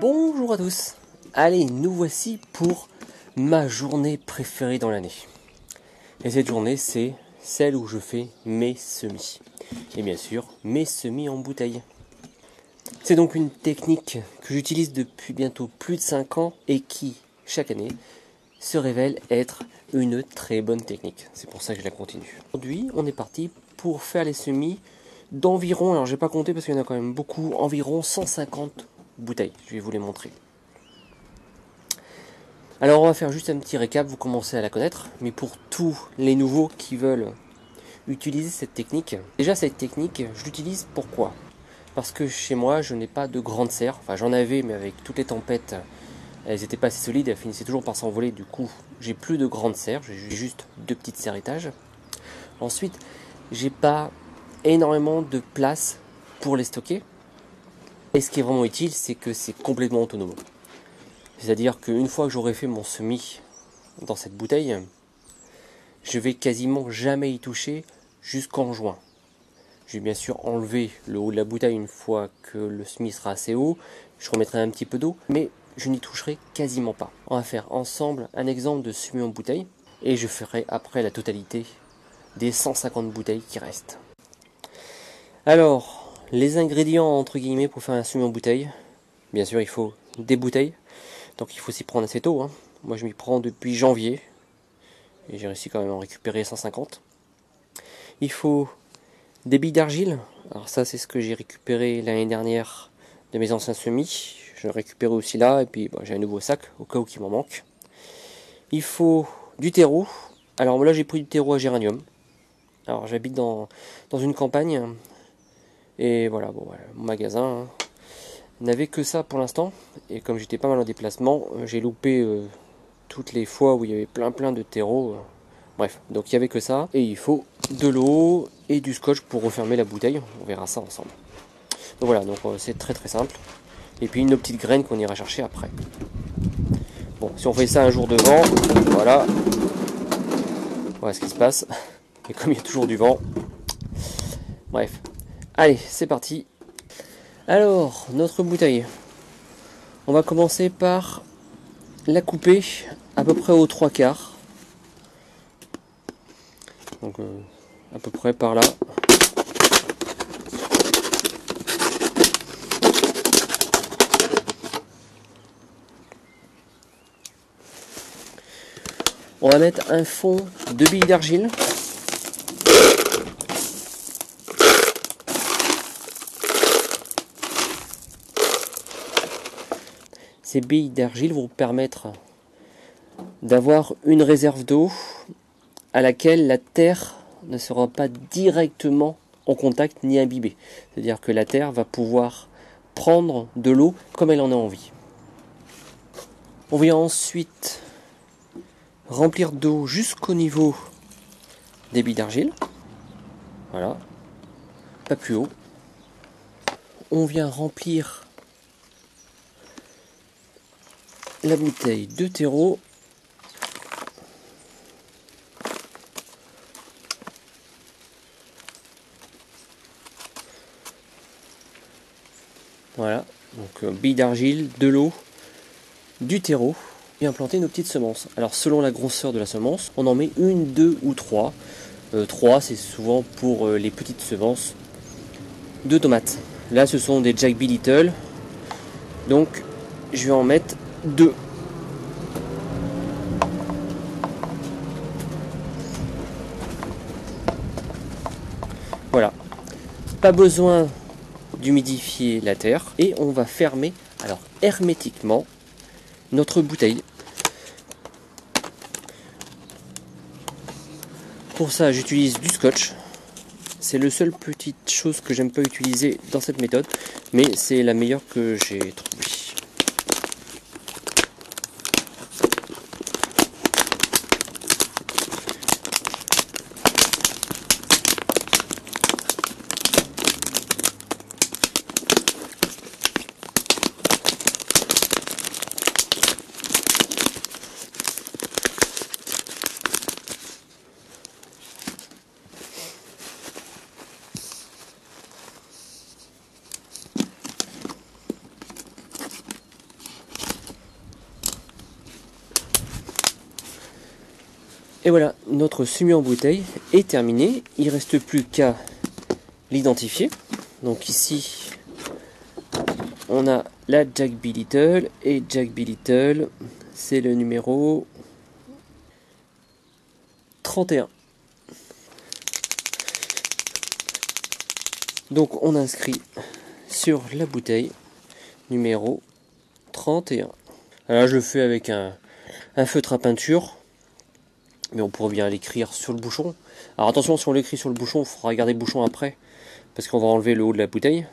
Bonjour à tous. Allez, nous voici pour ma journée préférée dans l'année. Et cette journée, c'est celle où je fais mes semis. Et bien sûr, mes semis en bouteille. C'est donc une technique que j'utilise depuis bientôt plus de 5 ans et qui, chaque année, se révèle être une très bonne technique. C'est pour ça que je la continue. Aujourd'hui, on est parti pour faire les semis d'environ, alors j'ai pas compté parce qu'il y en a quand même beaucoup, environ 150 bouteilles. Je vais vous les montrer. Alors on va faire juste un petit récap, vous commencez à la connaître, mais pour tous les nouveaux qui veulent utiliser cette technique, déjà cette technique, je l'utilise pourquoi? Parce que chez moi, je n'ai pas de grande serre, enfin j'en avais, mais avec toutes les tempêtes, elles n'étaient pas assez solides, elles finissaient toujours par s'envoler, du coup j'ai plus de grandes serres, j'ai juste 2 petites serres étages. Ensuite, j'ai pas énormément de place pour les stocker, et ce qui est vraiment utile, c'est que c'est complètement autonome. C'est-à-dire qu'une fois que j'aurai fait mon semis dans cette bouteille, je vais quasiment jamais y toucher jusqu'en juin. Je vais bien sûr enlever le haut de la bouteille une fois que le semis sera assez haut. Je remettrai un petit peu d'eau, mais je n'y toucherai quasiment pas. On va faire ensemble un exemple de semis en bouteille et je ferai après la totalité des 150 bouteilles qui restent. Alors, les ingrédients entre guillemets pour faire un semis en bouteille. Bien sûr, il faut des bouteilles, donc il faut s'y prendre assez tôt. Moi, je m'y prends depuis janvier et j'ai réussi quand même à en récupérer 150. Il faut des billes d'argile. Alors ça, c'est ce que j'ai récupéré l'année dernière de mes anciens semis. Je l'ai récupéré aussi là, et puis j'ai un nouveau sac au cas où il m'en manque. Il faut du terreau. Alors là, j'ai pris du terreau à géranium. Alors j'habite dans une campagne, et voilà, mon magasin n'avait que ça pour l'instant. Et comme j'étais pas mal en déplacement, j'ai loupé toutes les fois où il y avait plein de terreau. Bref, donc il n'y avait que ça. Et il faut de l'eau et du scotch pour refermer la bouteille. On verra ça ensemble. Donc voilà, donc c'est très simple. Et puis nos petites graines qu'on ira chercher après. Bon, si on fait ça un jour de vent, voilà ce qui se passe. Et comme il y a toujours du vent. Bref. Allez, c'est parti. Alors, notre bouteille. On va commencer par la couper à peu près aux 3/4. Donc à peu près par là. On va mettre un fond de billes d'argile. Ces billes d'argile vont permettre d'avoir une réserve d'eau à laquelle la terre ne sera pas directement en contact ni imbibée. C'est-à-dire que la terre va pouvoir prendre de l'eau comme elle en a envie. On vient ensuite remplir d'eau jusqu'au niveau des billes d'argile. Voilà, pas plus haut. On vient remplir la bouteille de terreau. Voilà, donc billes d'argile, de l'eau, du terreau. Et implanter nos petites semences. Alors selon la grosseur de la semence, on en met 1, 2 ou 3. 3 c'est souvent pour les petites semences de tomates. Là ce sont des Jack B. Little. Donc je vais en mettre 2. Voilà. Pas besoin d'humidifier la terre. Et on va fermer alors hermétiquement notre bouteille. Pour ça, j'utilise du scotch. C'est le seul petite chose que j'aime pas utiliser dans cette méthode, mais c'est la meilleure que j'ai trouvée. Et voilà, notre semis en bouteille est terminé. Il ne reste plus qu'à l'identifier. Donc ici, on a la Jack B. Little. Et Jack B. Little, c'est le numéro 31. Donc on inscrit sur la bouteille numéro 31. Alors là, je le fais avec un feutre à peinture. Mais on pourrait bien l'écrire sur le bouchon. Alors attention, si on l'écrit sur le bouchon, il faudra garder le bouchon après, parce qu'on va enlever le haut de la bouteille.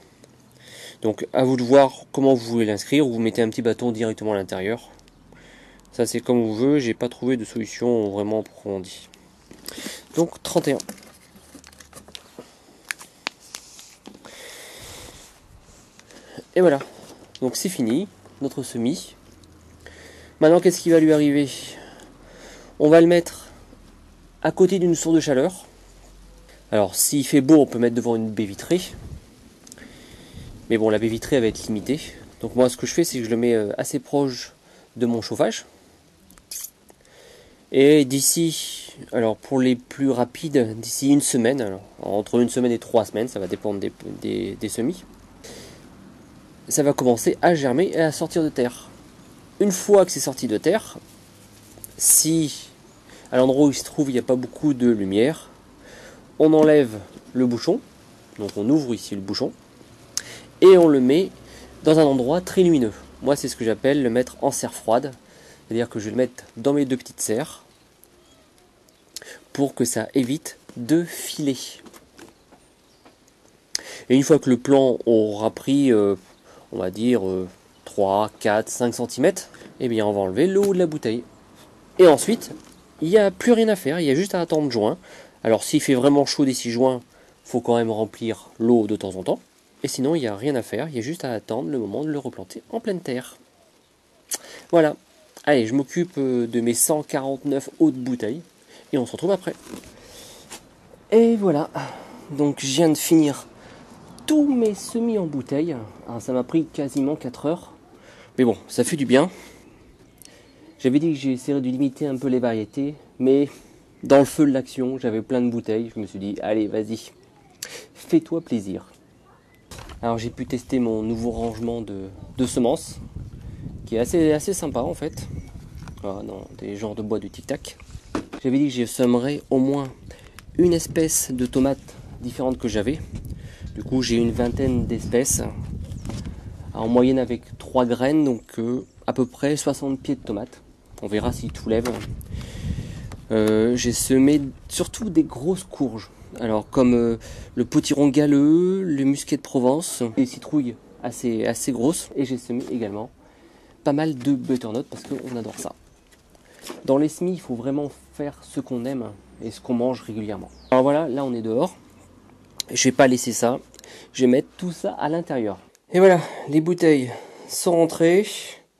Donc à vous de voir comment vous voulez l'inscrire, ou vous mettez un petit bâton directement à l'intérieur. Ça c'est comme vous voulez, j'ai pas trouvé de solution vraiment approfondie. Donc 31. Et voilà, donc c'est fini, notre semis. Maintenant qu'est-ce qui va lui arriver? On va le mettre à côté d'une source de chaleur. Alors s'il fait beau, on peut mettre devant une baie vitrée. Mais bon, la baie vitrée elle va être limitée. Donc moi ce que je fais, c'est que je le mets assez proche de mon chauffage. Et d'ici, alors pour les plus rapides, d'ici une semaine, alors entre une semaine et 3 semaines, ça va dépendre des semis, ça va commencer à germer et à sortir de terre. Une fois que c'est sorti de terre, si à l'endroit où il se trouve il n'y a pas beaucoup de lumière, on enlève le bouchon, donc on ouvre ici le bouchon, et on le met dans un endroit très lumineux. Moi c'est ce que j'appelle le mettre en serre froide, c'est-à-dire que je vais le mettre dans mes 2 petites serres, pour que ça évite de filer. Et une fois que le plant aura pris, on va dire 3, 4, 5 cm, et bien on va enlever le haut de la bouteille. Et ensuite, il n'y a plus rien à faire, il y a juste à attendre juin. Alors s'il fait vraiment chaud d'ici juin, il faut quand même remplir l'eau de temps en temps. Et sinon, il n'y a rien à faire, il y a juste à attendre le moment de le replanter en pleine terre. Voilà. Allez, je m'occupe de mes 149 hautes bouteilles. Et on se retrouve après. Et voilà. Donc je viens de finir tous mes semis en bouteille. Alors, ça m'a pris quasiment 4 heures. Mais bon, ça fait du bien. J'avais dit que j'essaierais de limiter un peu les variétés. Mais dans le feu de l'action, j'avais plein de bouteilles. Je me suis dit, allez, vas-y. Fais-toi plaisir. Alors j'ai pu tester mon nouveau rangement de semences. Qui est assez sympa en fait. Voilà, dans des genres de bois de tic-tac. J'avais dit que je semerais au moins une espèce de tomate différente que j'avais. Du coup, j'ai une vingtaine d'espèces. En moyenne avec 3 graines, donc à peu près 60 pieds de tomates. On verra s'il tout lève. J'ai semé surtout des grosses courges. Alors comme le potiron galeux, le musquet de Provence, des citrouilles assez grosses. Et j'ai semé également pas mal de butternut parce qu'on adore ça. Dans les semis, il faut vraiment faire ce qu'on aime et ce qu'on mange régulièrement. Alors voilà, là on est dehors. Je vais pas laisser ça. Je vais mettre tout ça à l'intérieur. Et voilà, les bouteilles sont rentrées.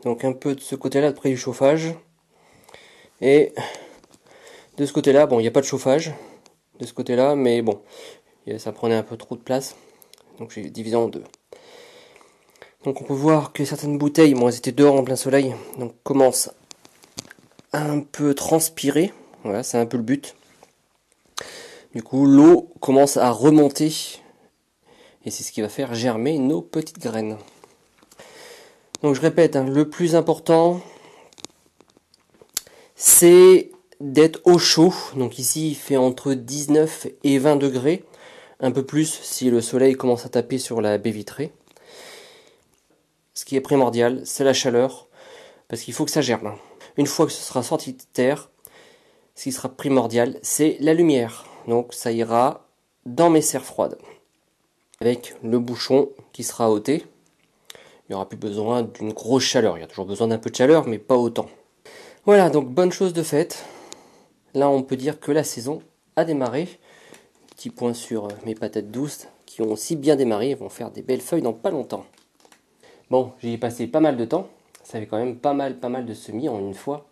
Donc un peu de ce côté-là, près du chauffage. Et de ce côté-là, bon, il n'y a pas de chauffage. De ce côté-là, mais bon, ça prenait un peu trop de place. Donc j'ai divisé en 2. Donc on peut voir que certaines bouteilles, bon, elles étaient dehors en plein soleil. Donc commencent un peu transpirer, voilà, c'est un peu le but. Du coup, l'eau commence à remonter et c'est ce qui va faire germer nos petites graines. Donc je répète, hein, le plus important, c'est d'être au chaud. Donc ici, il fait entre 19 et 20 degrés, un peu plus si le soleil commence à taper sur la baie vitrée. Ce qui est primordial, c'est la chaleur, parce qu'il faut que ça germe. Une fois que ce sera sorti de terre, ce qui sera primordial, c'est la lumière. Donc ça ira dans mes serres froides. Avec le bouchon qui sera ôté, il n'y aura plus besoin d'une grosse chaleur. Il y a toujours besoin d'un peu de chaleur, mais pas autant. Voilà, donc bonne chose de faite. Là, on peut dire que la saison a démarré. Petit point sur mes patates douces qui ont aussi bien démarré. Elles vont faire des belles feuilles dans pas longtemps. Bon, j'y ai passé pas mal de temps. Ça fait quand même pas mal de semis en une fois.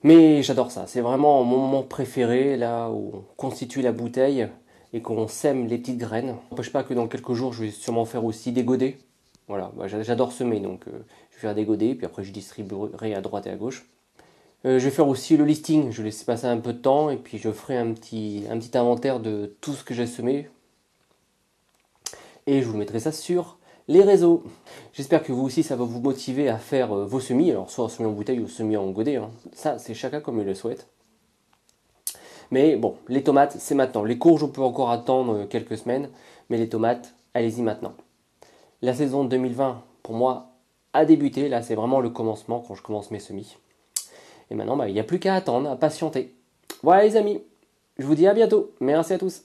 Mais j'adore ça. C'est vraiment mon moment préféré, là où on constitue la bouteille et qu'on sème les petites graines. Ça n'empêche pas que dans quelques jours, je vais sûrement faire aussi des godets. Voilà, bah, j'adore semer, donc je vais faire des godets, puis après je distribuerai à droite et à gauche. Je vais faire aussi le listing, je vais laisser passer un peu de temps et puis je ferai un petit inventaire de tout ce que j'ai semé et je vous mettrai ça sur les réseaux. J'espère que vous aussi ça va vous motiver à faire vos semis, alors soit semis en bouteille ou semis en godet, hein. Ça c'est chacun comme il le souhaite. Mais bon, les tomates c'est maintenant. Les courges on peut encore attendre quelques semaines, mais les tomates, allez-y maintenant. La saison 2020 pour moi a débuté, là c'est vraiment le commencement quand je commence mes semis. Et maintenant, il n'y a plus qu'à attendre, à patienter. Voilà les amis, je vous dis à bientôt. Merci à tous.